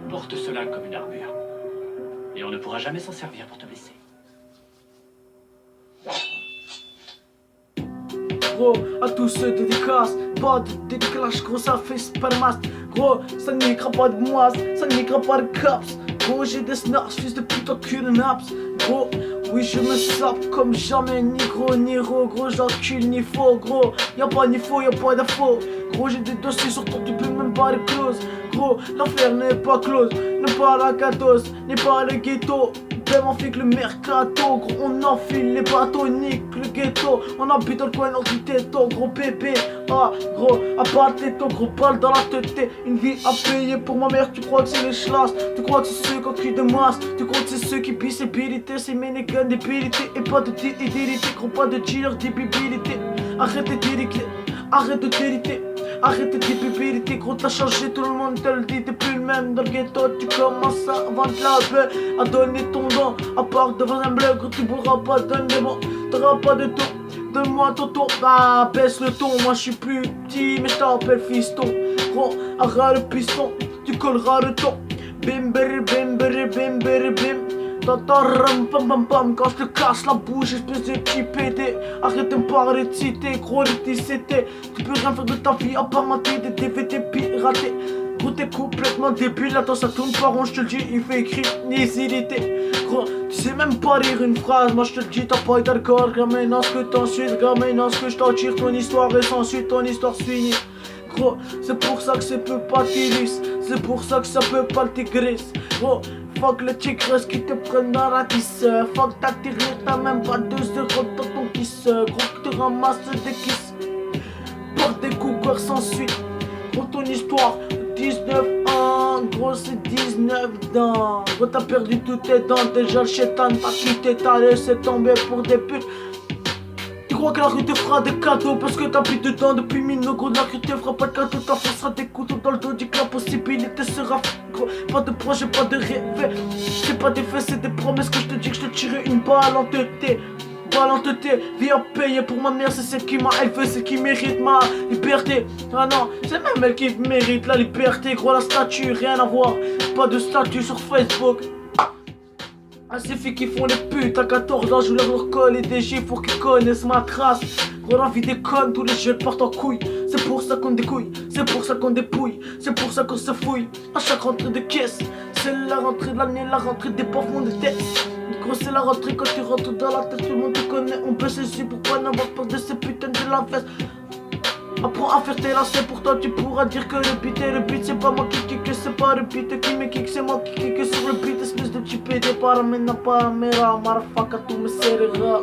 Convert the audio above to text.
Porte cela comme une armure. Et on ne pourra jamais s'en servir pour te blesser. Gros, à tous ceux dédicaces, pas de décalage, gros ça fait spermast. Gros, ça niquera pas de moise, ça niquera pas de caps. Gros, j'ai des snars, fils de pute au cul de naps. Gros, oui je me sape comme jamais, ni gros ni ro. Gros, j'encule ni faux, gros, y'a pas ni faux, y'a pas d'infos. Gros, j'ai des dossiers sur toi, tu peux même pas les close. Gros, l'affaire n'est pas close, n'est pas la catos, n'est pas le ghetto. On fique le mercato, gros on enfile les bateaux, nique le ghetto. On habite dans le coin du této, gros bébé. Ah gros, à part této, gros balle dans la tête. Une vie à payer pour ma mère, tu crois que c'est les chlasses. Tu crois que c'est ceux qui cuit de masse. Tu crois que c'est ceux qui pissent ébillité. C'est mes négats débilité et pas de idilité. Gros pas de dealer débilité. Arrête de déliter, arrête de déliter. Arrête tes pébilités, gros t'as changé, tout le monde te le dit, t'es plus le même dans le ghetto. Tu commences à vendre la paix, à donner ton don. À part devant un bleu, gros tu pourras pas donner bon. T'auras pas de ton, donne-moi ton ton. Bah baisse le ton, moi je suis plus petit mais je t'appelle fiston. Gros, arrête le piston, tu colleras le ton. Bim bim bim bim bim bim bim. Tataram pam pam pam, quand je te casse la bouche, espèce de petit pédé. Arrête de me parler de cité, gros de TCT. Tu peux rien faire de ta vie à part mater des DVD piratés. Gros t'es complètement débile, attends ça tourne pas rond, je te le dis, il fait écrire nihilité. Gros, tu sais même pas lire une phrase, moi je te le dis, t'as pas été d'accord. Gamin, non ce que t'ensuite, gamin, non ce que je t'en tire, ton histoire est sans suite, ton histoire suit. Gros, c'est pour ça que ça peut pas t'illisse, c'est pour ça que ça peut pas t'égrisse. Gros, fuck le tigres qui te prennent dans la tisse. Fuck ta tirée, t'as même pas 2 euros dans ton kiss. Gros, que tu ramasses des kisses. Porte des coups, sans suite. Gros, ton histoire, 19 ans. Gros, c'est 19 dents. Gros, t'as perdu toutes tes dents. Déjà, le chétan t'a quitté, t'as laissé tomber pour des putes. Tu crois que la rue te fera des cadeaux parce que t'habites dedans depuis mille. Gros, la rue te fera pas de cadeaux, t'enfoncera des couteaux dans le dos. Dis que la possibilité sera gros. Pas de projet, pas de rêve. C'est pas des faits, c'est des promesses que je te dis que je te tirerai une balle en tête. Balle en tête, vie à payer pour ma mère, c'est celle qui m'a élevé, c'est qui mérite ma liberté. Ah non, c'est même elle qui mérite la liberté. Gros, la statue, rien à voir. Pas de statut sur Facebook. Ah, ces filles qui font les putes à 14 ans, je leur colle et des gifs pour qu'ils connaissent ma trace. Gros, la vie déconne, tous les jeunes partent en couille. C'est pour ça qu'on découille, c'est pour ça qu'on dépouille, c'est pour ça qu'on se fouille. À chaque rentrée de caisse, c'est la rentrée de l'année, la rentrée des pauvres de tête. Gros, c'est la rentrée quand tu rentres dans la tête, tout le monde te connaît. On peut se suivre, pourquoi n'avoir peur de ces putains de la veste. Apprends à faire tes lacets, pour toi tu pourras dire que le beat c'est pas moi qui kick, c'est pas le beat qui me kick, c'est moi qui kick sur le beat. Espèce de petit pédé, paramena, paramera, motherfucker, tu me serras.